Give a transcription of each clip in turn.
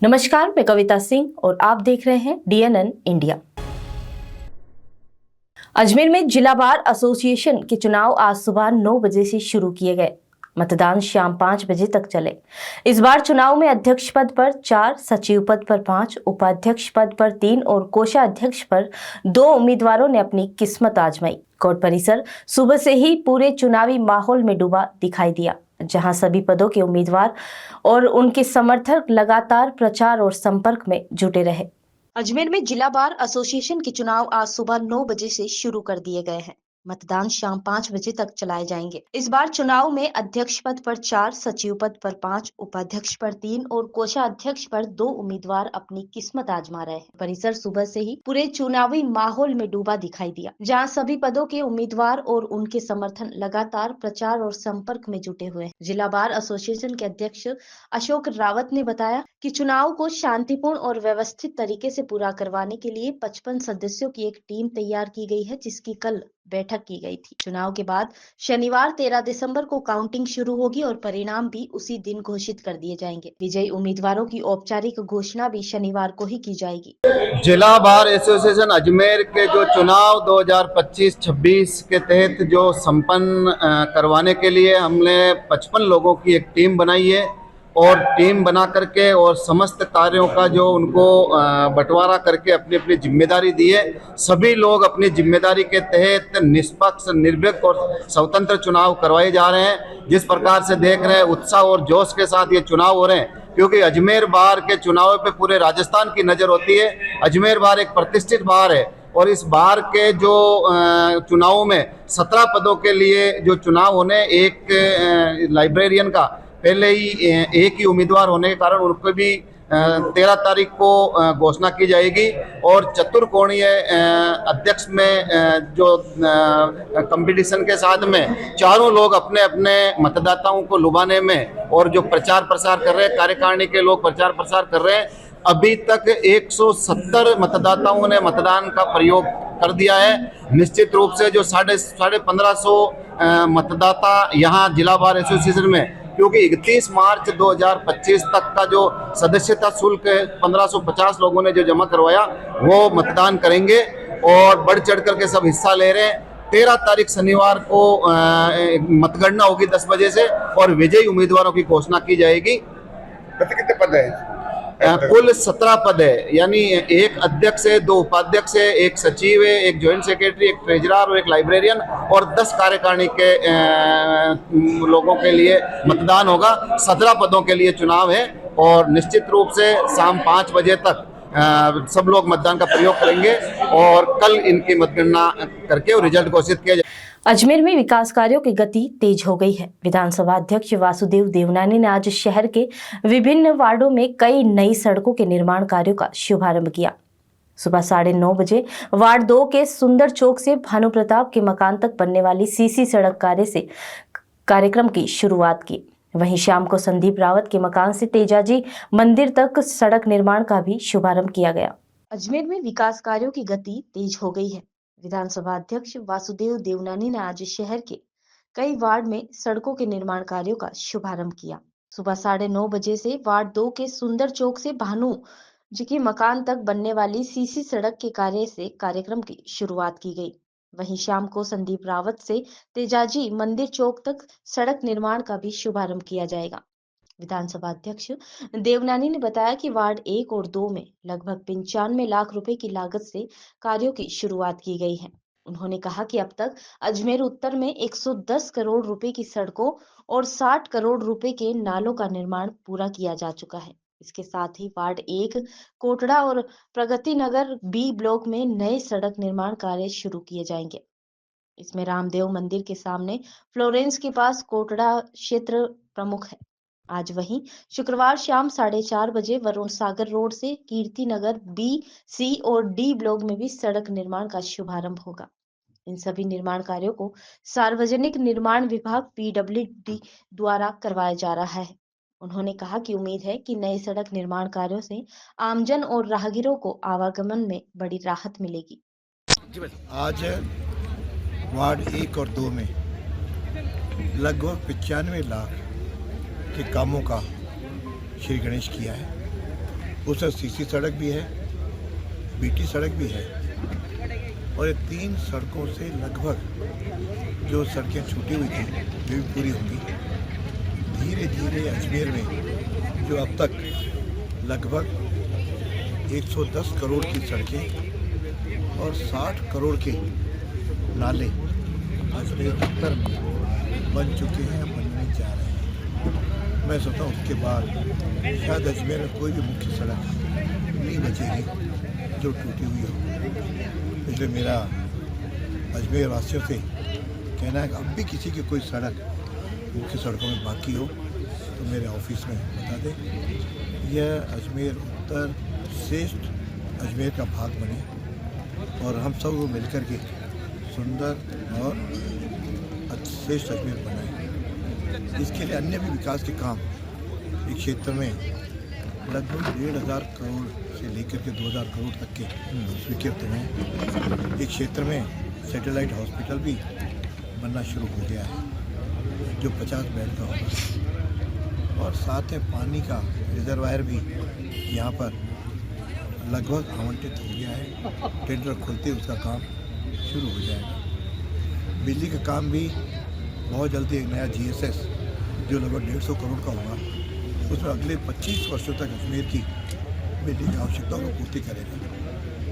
नमस्कार, मैं कविता सिंह और आप देख रहे हैं डीएनएन इंडिया। अजमेर में जिला बार एसोसिएशन के चुनाव आज सुबह 9 बजे से शुरू किए गए। मतदान शाम 5 बजे तक चले। इस बार चुनाव में अध्यक्ष पद पर 4, सचिव पद पर 5, उपाध्यक्ष पद पर 3 और कोषाध्यक्ष पर 2 उम्मीदवारों ने अपनी किस्मत आजमाई। कोर्ट परिसर सुबह से ही पूरे चुनावी माहौल में डूबा दिखाई दिया, जहां सभी पदों के उम्मीदवार और उनके समर्थक लगातार प्रचार और संपर्क में जुटे रहे। अजमेर में जिला बार एसोसिएशन के चुनाव आज सुबह 9 बजे से शुरू कर दिए गए हैं। मतदान शाम 5 बजे तक चलाए जाएंगे। इस बार चुनाव में अध्यक्ष पद पर 4, सचिव पद पर 5, उपाध्यक्ष पर 3 और कोषाध्यक्ष पर 2 उम्मीदवार अपनी किस्मत आजमा रहे हैं। परिसर सुबह से ही पूरे चुनावी माहौल में डूबा दिखाई दिया, जहां सभी पदों के उम्मीदवार और उनके समर्थन लगातार प्रचार और संपर्क में जुटे हुए हैं। जिला बार एसोसिएशन के अध्यक्ष अशोक रावत ने बताया कि चुनाव को शांतिपूर्ण और व्यवस्थित तरीके से पूरा करवाने के लिए 55 सदस्यों की एक टीम तैयार की गई है, जिसकी कल बैठक की गई थी। चुनाव के बाद शनिवार 13 दिसंबर को काउंटिंग शुरू होगी और परिणाम भी उसी दिन घोषित कर दिए जाएंगे। विजयी उम्मीदवारों की औपचारिक घोषणा भी शनिवार को ही की जाएगी। जिला बार एसोसिएशन अजमेर के जो चुनाव 2025-26 के तहत जो संपन्न करवाने के लिए हमने 55 लोगों की एक टीम बनाई है और टीम बना करके और समस्त कार्यों का जो उनको बंटवारा करके अपनी अपनी जिम्मेदारी दी है। सभी लोग अपनी जिम्मेदारी के तहत निष्पक्ष, निर्भीक और स्वतंत्र चुनाव करवाए जा रहे हैं। जिस प्रकार से देख रहे हैं, उत्साह और जोश के साथ ये चुनाव हो रहे हैं, क्योंकि अजमेर बार के चुनाव पे पूरे राजस्थान की नज़र होती है। अजमेर बार एक प्रतिष्ठित बार है और इस बार के जो चुनावों में 17 पदों के लिए जो चुनाव होने, एक लाइब्रेरियन का पहले ही एक ही उम्मीदवार होने के कारण उनको भी 13 तारीख को घोषणा की जाएगी और चतुर्कोणीय अध्यक्ष में जो कंपटीशन के साथ में चारों लोग अपने अपने मतदाताओं को लुभाने में और जो प्रचार प्रसार कर रहे हैं, कार्यकारिणी के लोग प्रचार प्रसार कर रहे हैं। अभी तक 170 मतदाताओं ने मतदान का प्रयोग कर दिया है। निश्चित रूप से जो 1550 मतदाता यहाँ जिला बार एसोसिएशन में, क्योंकि 31 मार्च 2025 तक का जो सदस्यता शुल्क 1550 लोगों ने जो जमा करवाया वो मतदान करेंगे और बढ़ चढ़ करके सब हिस्सा ले रहे हैं। 13 तारीख शनिवार को मतगणना होगी 10 बजे से और विजयी उम्मीदवारों की घोषणा की जाएगी। कितने पद है? कुल 17 पद है, यानी एक अध्यक्ष है, 2 उपाध्यक्ष है, एक सचिव है, एक ज्वाइंट सेक्रेटरी, एक ट्रेजरर और एक लाइब्रेरियन और 10 कार्यकारिणी के लोगों के लिए मतदान होगा। 17 पदों के लिए चुनाव है और निश्चित रूप से शाम 5 बजे तक सब लोग मतदान का प्रयोग करेंगे और कल इनकी मतगणना करके और रिजल्ट घोषित किया जाएगा। अजमेर में विकास कार्यों की गति तेज हो गई है। विधानसभा अध्यक्ष वासुदेव देवनानी ने आज शहर के विभिन्न वार्डों में कई नई सड़कों के निर्माण कार्यों का शुभारंभ किया। सुबह 9:30 बजे वार्ड 2 के सुंदर चौक से भानु प्रताप के मकान तक बनने वाली सीसी सड़क कार्य से कार्यक्रम की शुरुआत की। वहीं शाम को संदीप रावत के मकान से तेजाजी मंदिर तक सड़क निर्माण का भी शुभारंभ किया गया। अजमेर में विकास कार्यों की गति तेज हो गई है। विधानसभा अध्यक्ष वासुदेव देवनानी ने आज शहर के कई वार्ड में सड़कों के निर्माण कार्यों का शुभारंभ किया। सुबह 9:30 बजे से वार्ड 2 के सुंदर चौक से भानु जी के मकान तक बनने वाली सीसी सड़क के कार्य से कार्यक्रम की शुरुआत की गई। वहीं शाम को संदीप रावत से तेजाजी मंदिर चौक तक सड़क निर्माण का भी शुभारंभ किया जाएगा। विधानसभा अध्यक्ष देवनानी ने बताया कि वार्ड 1 और 2 में लगभग 95 लाख रुपए की लागत से कार्यों की शुरुआत की गई है। उन्होंने कहा कि अब तक अजमेर उत्तर में 110 करोड़ रुपए की सड़कों और 60 करोड़ रुपए के नालों का निर्माण पूरा किया जा चुका है। इसके साथ ही वार्ड 1 कोटड़ा और प्रगति नगर बी ब्लॉक में नए सड़क निर्माण कार्य शुरू किए जाएंगे। इसमें रामदेव मंदिर के सामने फ्लोरेंस के पास कोटड़ा क्षेत्र प्रमुख है। आज वहीं शुक्रवार शाम 4:30 बजे वरुण सागर रोड से कीर्ति नगर बी, सी और डी ब्लॉक में भी सड़क निर्माण का शुभारंभ होगा। इन सभी निर्माण कार्यों को सार्वजनिक निर्माण विभाग PWD द्वारा करवाया जा रहा है। उन्होंने कहा कि उम्मीद है कि नए सड़क निर्माण कार्यों से आमजन और राहगीरों को आवागमन में बड़ी राहत मिलेगी। आज वार्ड 1 और 2 में लगभग 95 लाख के कामों का श्री गणेश किया है। उसमें सीसी सड़क भी है, बीटी सड़क भी है, और ये 3 सड़कों से लगभग जो सड़कें छूटी हुई थी वे भी पूरी होंगी। धीरे धीरे अजमेर में जो अब तक लगभग 110 करोड़ की सड़कें और 60 करोड़ के नाले अजमेर उत्तर में बन चुके हैं, बनने जा रहे हैं। मैं सोचता हूँ उसके बाद शायद अजमेर में कोई भी मुख्य सड़क नहीं बचेगी जो टूटी हुई हो। इसलिए मेरा अजमेर वासियों से कहना है कि अब भी किसी की कोई सड़क मुख्य सड़कों में बाकी हो तो मेरे ऑफिस में बता दें। यह अजमेर उत्तर श्रेष्ठ अजमेर का भाग बने और हम सब मिलकर के सुंदर और श्रेष्ठ अजमेर बनाएं। इसके लिए अन्य भी विकास के काम इस क्षेत्र में लगभग 1,500 करोड़ से लेकर के 2,000 करोड़ तक के स्वीकृत हैं। इस क्षेत्र में सैटेलाइट हॉस्पिटल भी बनना शुरू हो गया है जो 50 बेड का होगा, और साथ में पानी का रिजर्वायर भी यहाँ पर लगभग आवंटित हो गया है। टेंडर खुलते ही उसका काम शुरू हो जाएगा। बिजली का काम भी बहुत जल्दी एक नया GSS जो लगभग 150 करोड़ का होगा, उसमें अगले 25 वर्षों तक अजमेर की बिजली की आवश्यकताओं को पूर्ति करेगा।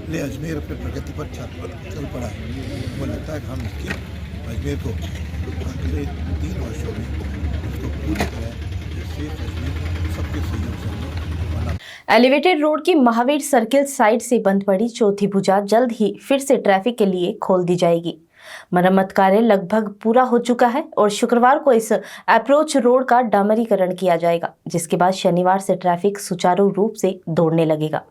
इसलिए अजमेर अपने प्रगति पर चल पड़ा है। वो लगता है कि हम इसके अजमेर को अगले 3 वर्षों में उसको पूरी तरह से अजमेर सबके सहयोग से हम लोग बना। एलिवेटेड रोड की महावीर सर्किल साइड से बंद पड़ी चौथी भुजा जल्द ही फिर से ट्रैफिक के लिए खोल दी जाएगी। मरम्मत कार्य लगभग पूरा हो चुका है और शुक्रवार को इस अप्रोच रोड का डामरीकरण किया जाएगा, जिसके बाद शनिवार से ट्रैफिक सुचारू रूप से दौड़ने लगेगा।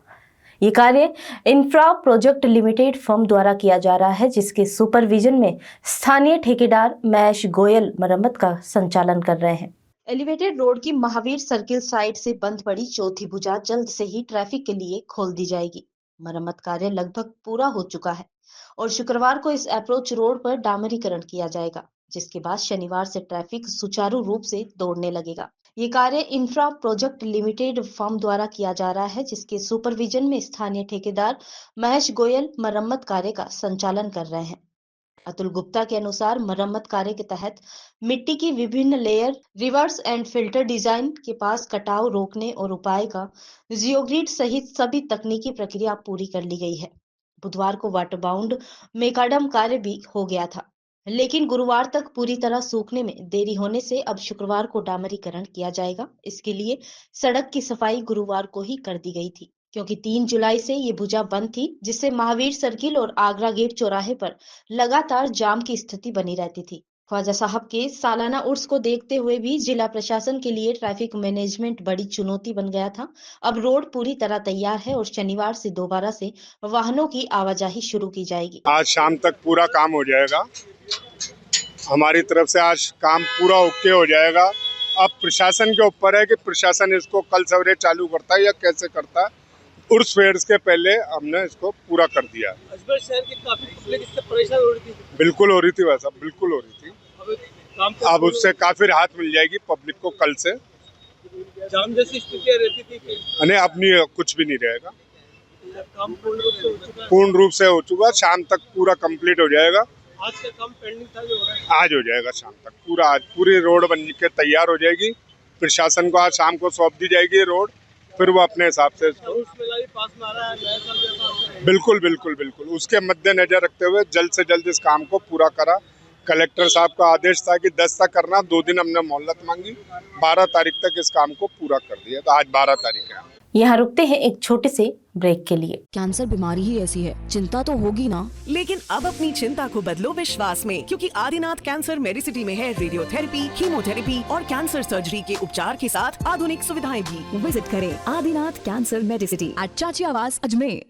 ये कार्य इंफ्रा प्रोजेक्ट लिमिटेड फर्म द्वारा किया जा रहा है, जिसके सुपरविजन में स्थानीय ठेकेदार महेश गोयल मरम्मत का संचालन कर रहे हैं। एलिवेटेड रोड की महावीर सर्किल साइड से बंद पड़ी चौथी भुजा जल्द से ही ट्रैफिक के लिए खोल दी जाएगी। मरम्मत कार्य लगभग पूरा हो चुका है और शुक्रवार को इस अप्रोच रोड पर डामरीकरण किया जाएगा, जिसके बाद शनिवार से ट्रैफिक सुचारू रूप से दौड़ने लगेगा। ये कार्य इंफ्रा प्रोजेक्ट लिमिटेड फर्म द्वारा किया जा रहा है, जिसके सुपरविजन में स्थानीय ठेकेदार महेश गोयल मरम्मत कार्य का संचालन कर रहे हैं। अतुल गुप्ता के अनुसार मरम्मत कार्य के तहत मिट्टी की विभिन्न layer, reverse and filter design के पास कटाव रोकने और उपाय का जियोग्रिड सहित सभी तकनीकी प्रक्रिया पूरी कर ली गई है। बुधवार को वाटर बाउंड मेकाडम कार्य भी हो गया था, लेकिन गुरुवार तक पूरी तरह सूखने में देरी होने से अब शुक्रवार को डामरीकरण किया जाएगा। इसके लिए सड़क की सफाई गुरुवार को ही कर दी गई थी, क्योंकि 3 जुलाई से ये भुजा बंद थी, जिससे महावीर सर्किल और आगरा गेट चौराहे पर लगातार जाम की स्थिति बनी रहती थी। ख्वाजा साहब के सालाना उर्स को देखते हुए भी जिला प्रशासन के लिए ट्रैफिक मैनेजमेंट बड़ी चुनौती बन गया था। अब रोड पूरी तरह तैयार है और शनिवार से दोबारा से वाहनों की आवाजाही शुरू की जाएगी। आज शाम तक पूरा काम हो जाएगा। हमारी तरफ से आज काम पूरा ओके हो जाएगा। अब प्रशासन के ऊपर है कि प्रशासन इसको कल सवेरे चालू करता है या कैसे करता है। उर्स फेयर्स के पहले हमने इसको पूरा कर दिया। अजमेर शहर की काफी पब्लिक इससे परेशान हो रही थी। बिल्कुल हो रही थी, वैसा बिल्कुल हो रही थी। अब उससे काफी राहत मिल जाएगी पब्लिक को। कल से जाम जैसी स्थितियां रहती थी, अब नहीं, कुछ भी नहीं रहेगा। काम पूर्ण रूप से हो चुका है। पूर्ण रूप से हो चुका। शाम तक पूरा कंप्लीट हो जाएगा। आज का काम पेंडिंग था जो हो रहा है, आज हो जाएगा शाम तक पूरा। आज पूरी रोड बन के तैयार हो जाएगी। प्रशासन को आज शाम को सौंप दी जाएगी रोड, फिर वो अपने हिसाब से इसको मेला भी पास में आ रहा है, नया साल भी पास में है। बिल्कुल बिल्कुल बिल्कुल उसके मद्देनजर रखते हुए जल्द से जल्द इस काम को पूरा करा। कलेक्टर साहब का आदेश था कि 10 तक करना, 2 दिन हमने मोहलत मांगी, 12 तारीख तक इस काम को पूरा कर दिया। तो आज 12 तारीख है। यहाँ रुकते हैं एक छोटे से ब्रेक के लिए। कैंसर बीमारी ही ऐसी है, चिंता तो होगी ना। लेकिन अब अपनी चिंता को बदलो विश्वास में, क्योंकि आदिनाथ कैंसर मेडिसिटी में है रेडियोथेरेपी, कीमोथेरेपी और कैंसर सर्जरी के उपचार के साथ आधुनिक सुविधाएं भी। विजिट करें आदिनाथ कैंसर मेडिसिटी एट चाची आवास अजमेर।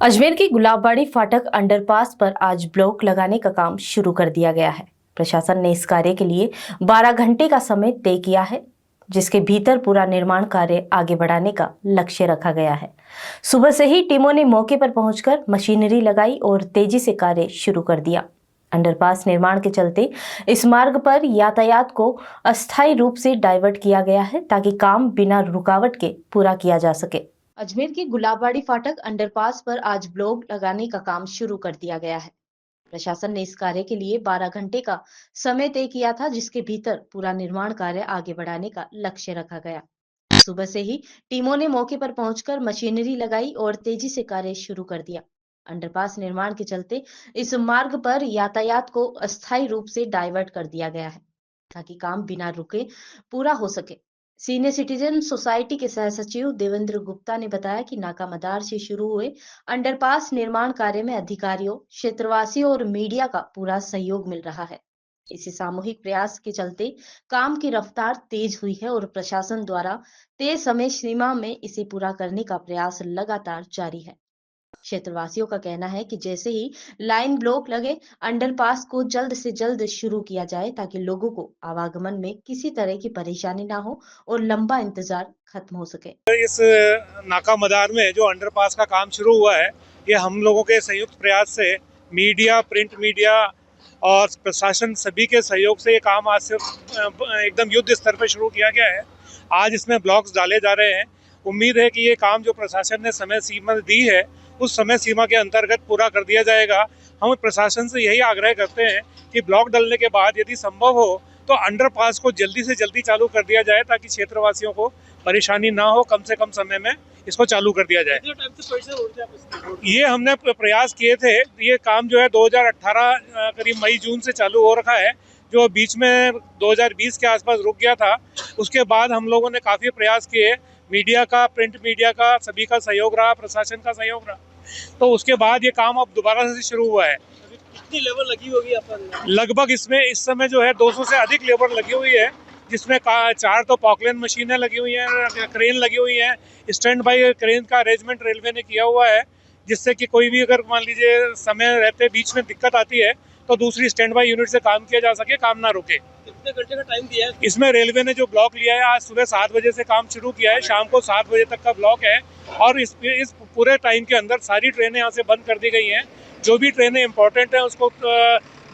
अजमेर की गुलाबबाड़ी फाटक अंडरपास पर आज ब्लॉक लगाने का काम शुरू कर दिया गया है। प्रशासन ने इस कार्य के लिए 12 घंटे का समय तय किया है, जिसके भीतर पूरा निर्माण कार्य आगे बढ़ाने का लक्ष्य रखा गया है। सुबह से ही टीमों ने मौके पर पहुंचकर मशीनरी लगाई और तेजी से कार्य शुरू कर दिया। अंडरपास निर्माण के चलते इस मार्ग पर यातायात को अस्थायी रूप से डाइवर्ट किया गया है, ताकि काम बिना रुकावट के पूरा किया जा सके। अजमेर की गुलाबबाड़ी फाटक अंडरपास पर आज ब्लॉक लगाने का काम शुरू कर दिया गया है। प्रशासन ने इस कार्य के लिए 12 घंटे का समय तय किया था, जिसके भीतर पूरा निर्माण कार्य आगे बढ़ाने का लक्ष्य रखा गया। सुबह से ही टीमों ने मौके पर पहुंचकर मशीनरी लगाई और तेजी से कार्य शुरू कर दिया। अंडरपास निर्माण के चलते इस मार्ग पर यातायात को अस्थायी रूप से डाइवर्ट कर दिया गया है, ताकि काम बिना रुके पूरा हो सके। सीनियर सिटीजन सोसाइटी के सह सचिव देवेंद्र गुप्ता ने बताया कि नाका मदार से शुरू हुए अंडरपास निर्माण कार्य में अधिकारियों, क्षेत्रवासियों और मीडिया का पूरा सहयोग मिल रहा है। इसी सामूहिक प्रयास के चलते काम की रफ्तार तेज हुई है और प्रशासन द्वारा तय समय सीमा में इसे पूरा करने का प्रयास लगातार जारी है। क्षेत्रवासियों का कहना है कि जैसे ही लाइन ब्लॉक लगे, अंडरपास को जल्द से जल्द शुरू किया जाए, ताकि लोगों को आवागमन में किसी तरह की परेशानी ना हो और लंबा इंतजार खत्म हो सके। इस नाका मदार में जो अंडरपास का काम शुरू हुआ है, ये हम लोगों के संयुक्त प्रयास से मीडिया, प्रिंट मीडिया और प्रशासन सभी के सहयोग से ये काम आज से एकदम युद्ध स्तर पर शुरू किया गया है। आज इसमें ब्लॉक्स डाले जा रहे हैं। उम्मीद है कि ये काम जो प्रशासन ने समय सीमा दी है, उस समय सीमा के अंतर्गत पूरा कर दिया जाएगा। हम प्रशासन से यही आग्रह करते हैं कि ब्लॉक डलने के बाद यदि संभव हो तो अंडरपास को जल्दी से जल्दी चालू कर दिया जाए, ताकि क्षेत्रवासियों को परेशानी ना हो। कम से कम समय में इसको चालू कर दिया जाए। ये हमने प्रयास किए थे। ये काम जो है 2018 करीब मई जून से चालू हो रखा है, जो बीच में 2020 के आसपास रुक गया था। उसके बाद हम लोगों ने काफ़ी प्रयास किए, मीडिया का, प्रिंट मीडिया का, सभी का सहयोग रहा, प्रशासन का सहयोग रहा, तो उसके बाद ये काम अब दोबारा से शुरू हुआ है। कितनी लेबर लगी होगी अपन? लगभग इसमें इस समय जो है 200 से अधिक लेबर लगी हुई है, जिसमें 4 तो पॉकलैंड मशीनें लगी हुई हैं, क्रेन लगी हुई हैं। स्टैंड बाई क्रेन का अरेंजमेंट रेलवे ने किया हुआ है, जिससे कि कोई भी अगर मान लीजिए समय रहते बीच में दिक्कत आती है तो दूसरी स्टैंड बाई यूनिट से काम किया जा सके, काम ना रुके। कितने घंटे का टाइम दिया है इसमें? रेलवे ने जो ब्लॉक लिया है, आज सुबह 7 बजे से काम शुरू किया है, शाम को 7 बजे तक का ब्लॉक है। और इस पूरे टाइम के अंदर सारी ट्रेनें यहाँ से बंद कर दी गई हैं। जो भी ट्रेनें इंपॉर्टेंट हैं उसको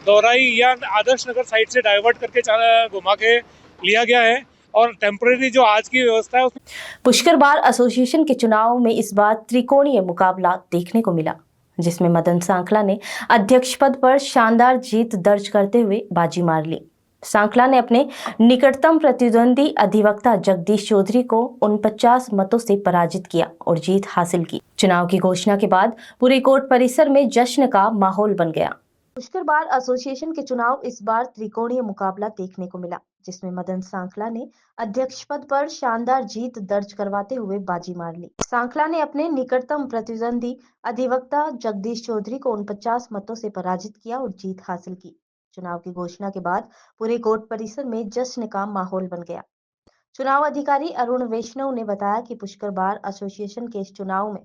दौराई या आदर्श नगर साइड से डाइवर्ट करके घुमा के लिया गया है। और टेम्परेरी जो आज की व्यवस्था है पुष्कर बार एसोसिएशन के चुनाव में इस बार त्रिकोणीय मुकाबला देखने को मिला, जिसमें मदन सांखला ने अध्यक्ष पद पर शानदार जीत दर्ज करते हुए बाजी मार ली। सांखला ने अपने निकटतम प्रतिद्वंदी अधिवक्ता जगदीश चौधरी को 49 मतों से पराजित किया और जीत हासिल की। चुनाव की घोषणा के बाद पूरे कोर्ट परिसर में जश्न का माहौल बन गया। पुष्कर बार एसोसिएशन के चुनाव इस बार त्रिकोणीय मुकाबला देखने को मिला, जिसमें मदन सांखला ने अध्यक्ष पद पर शानदार जीत दर्ज करवाते हुए बाजी मार ली। सांखला ने अपने निकटतम प्रतिद्वंदी अधिवक्ता जगदीश चौधरी को 49 मतों से पराजित किया और जीत हासिल की। चुनाव की घोषणा के बाद पूरे कोर्ट परिसर में जश्न का माहौल बन गया। चुनाव अधिकारी अरुण वैष्णव ने बताया कि पुष्कर बार एसोसिएशन के इस चुनाव में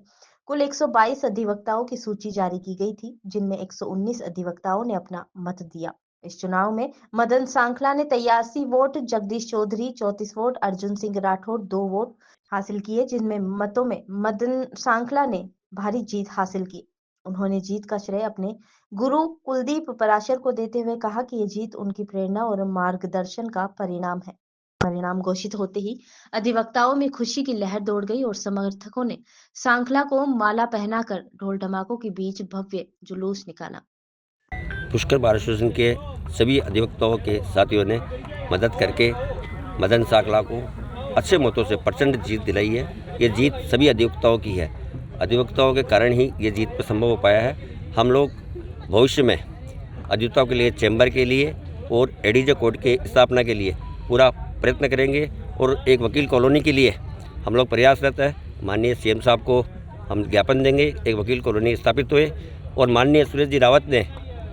कुल 122 अधिवक्ताओं की सूची जारी की गई थी, जिनमें 119 अधिवक्ताओं ने अपना मत दिया। इस चुनाव में मदन सांखला ने 83 vote, Jagdish Chaudhary 34 vote, Arjun Singh Rathore 2 vote हासिल किए, जिनमें मतों में मदन सांखला ने भारी जीत हासिल की। उन्होंने जीत का श्रेय अपने गुरु कुलदीप पराशर को देते हुए कहा कि ये जीत उनकी प्रेरणा और मार्गदर्शन का परिणाम है। परिणाम घोषित होते ही अधिवक्ताओं में खुशी की लहर दौड़ गई और समर्थकों ने सांखला को माला पहनाकर ढोल ढमाकों के बीच भव्य जुलूस निकाला। पुष्कर बार एसोसिएशन के सभी अधिवक्ताओं के साथियों ने मदद करके मदन सांखला को अच्छे मतों से प्रचंड जीत दिलाई है। ये जीत सभी अधिवक्ताओं की है। अधिवक्ताओं के कारण ही ये जीत पर संभव हो पाया है। हम लोग भविष्य में अधिवक्ताओं के लिए, चैम्बर के लिए और एडीजे कोर्ट के स्थापना के लिए पूरा प्रयत्न करेंगे और एक वकील कॉलोनी के लिए हम लोग प्रयासरत है। माननीय सीएम साहब को हम ज्ञापन देंगे, एक वकील कॉलोनी स्थापित हुए। और माननीय सुरेश जी रावत ने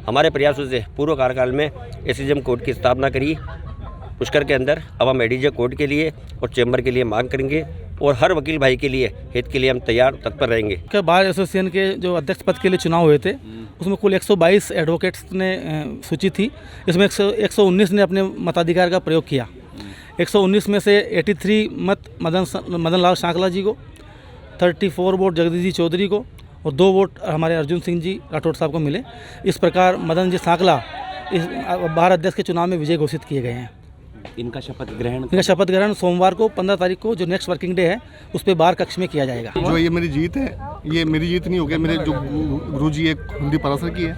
हमारे प्रयासों से पूर्व कार्यकाल में एसडीएम कोर्ट की स्थापना करी पुष्कर के अंदर। अब हम एडीजे कोर्ट के लिए और चैम्बर के लिए मांग करेंगे और हर वकील भाई के लिए हित के लिए हम तैयार तत्पर रहेंगे। के बार एसोसिएशन के जो अध्यक्ष पद के लिए चुनाव हुए थे उसमें कुल 122 एडवोकेट्स ने सूची थी। इसमें 119 ने अपने मताधिकार का प्रयोग किया। 119 में से 83 मत मदन लाल सांकला जी को, 34 वोट जगदीश जी चौधरी को और 2 वोट हमारे अर्जुन सिंह जी राठौड़ साहब को मिले। इस प्रकार मदन जी सांकला इस बार अध्यक्ष के चुनाव में विजय घोषित किए गए हैं। इनका शपथ ग्रहण सोमवार को 15 तारीख को जो नेक्स्ट वर्किंग डे है उस पर बार कक्ष में किया जाएगा। जो ये मेरी जीत है, ये मेरी जीत नहीं हो गया, मेरे जो गुरु जी एक कुलदीप परासर की है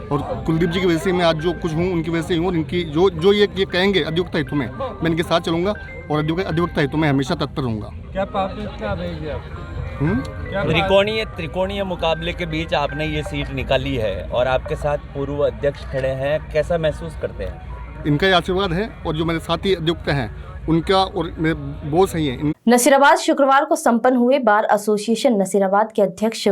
और कुलदीप जी की वजह से मैं आज जो कुछ हूँ उनकी वजह से हूँ। और इनकी जो ये कहेंगे अधिवक्ता हितों में, मैं इनके साथ चलूँगा और अधिवक्ता हितों में हमेशा तत्पर रहूँगा। त्रिकोणीय मुकाबले के बीच आपने ये सीट निकाली है और आपके साथ पूर्व अध्यक्ष खड़े हैं, कैसा महसूस करते हैं? इनका ये आशीर्वाद है और जो मेरे साथी अधिवक्ता हैं उनका और मेरे बहुत सही है। नसीराबाद शुक्रवार को संपन्न हुए बार एसोसिएशन नसीराबाद के अध्यक्ष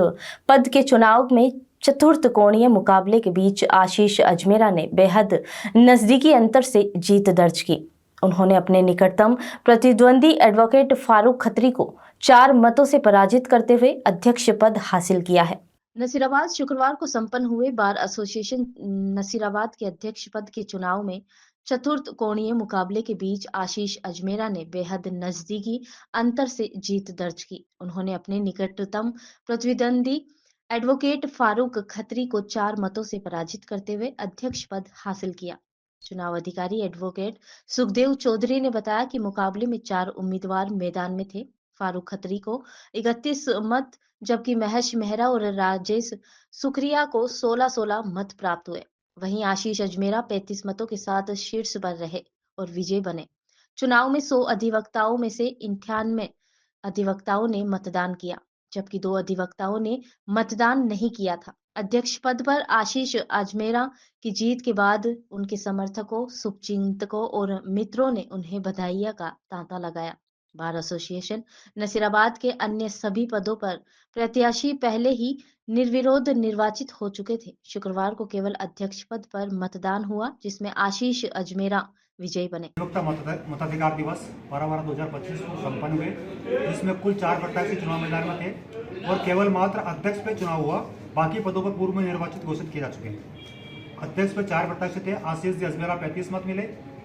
पद के चुनाव में चतुर्थ कोणीय मुकाबले के बीच आशीष अजमेरा ने बेहद नजदीकी अंतर से जीत दर्ज की। उन्होंने अपने निकटतम प्रतिद्वंदी एडवोकेट फारूक खत्री को 4 मतों से पराजित करते हुए अध्यक्ष पद हासिल किया है। नसीराबाद शुक्रवार को संपन्न हुए बार एसोसिएशन नसीराबाद के अध्यक्ष पद के चुनाव में चतुर्थ कोणीय मुकाबले के बीच आशीष अजमेरा ने बेहद नजदीकी अंतर से जीत दर्ज की। उन्होंने अपने निकटतम प्रतिद्वंदी एडवोकेट फारूक खत्री को 4 मतों से पराजित करते हुए अध्यक्ष पद हासिल किया। चुनाव अधिकारी एडवोकेट सुखदेव चौधरी ने बताया कि मुकाबले में 4 उम्मीदवार मैदान में थे। फारूक खत्री को 31 मत जबकि महेश मेहरा और राजेश सुखरिया को 16-16 मत प्राप्त हुए। वहीं आशीष अजमेरा 35 मतों के साथ शीर्ष पर रहे और विजय बने। चुनाव में 100 अधिवक्ताओं में से 98 अधिवक्ताओं ने मतदान किया जबकि 2 अधिवक्ताओं ने मतदान नहीं किया था। अध्यक्ष पद पर आशीष अजमेरा की जीत के बाद उनके समर्थकों, शुभचिंतकों और मित्रों ने उन्हें बधाइयां का तांता लगाया। बार एसोसिएशन नसीराबाद के अन्य सभी पदों पर प्रत्याशी पहले ही निर्विरोध निर्वाचित हो चुके थे। शुक्रवार को केवल अध्यक्ष पद पर मतदान हुआ जिसमें आशीष अजमेरा विजयी बने। मताधिकार दिवस 12/12/2025 को संपन्न हुए जिसमें कुल 4 प्रत्याशी चुनाव मैदान में थे और केवल मात्र अध्यक्ष पे चुनाव हुआ। बाकी पदों पर पूर्व में निर्वाचित घोषित किए जा चुके हैं। अध्यक्ष पे 4 प्रत्याशी थे। आशीष जी अजमेरा 35 मत मिले,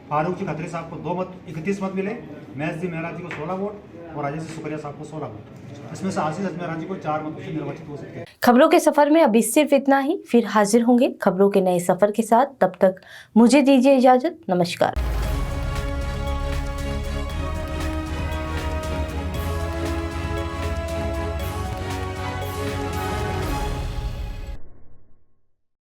फारूक जी खत्री साहब को 31 मत मिले, महेश जी मेहरा जी को 16 वोट और राजेश सुखरिया साहब को 16 वोट। इसमें से आशीष अजमेरा जी को 4 मतों से निर्वाचित हो सकते हैं। खबरों के सफर में अभी सिर्फ इतना ही, फिर हाजिर होंगे खबरों के नए सफर के साथ। तब तक मुझे दीजिए इजाजत। नमस्कार।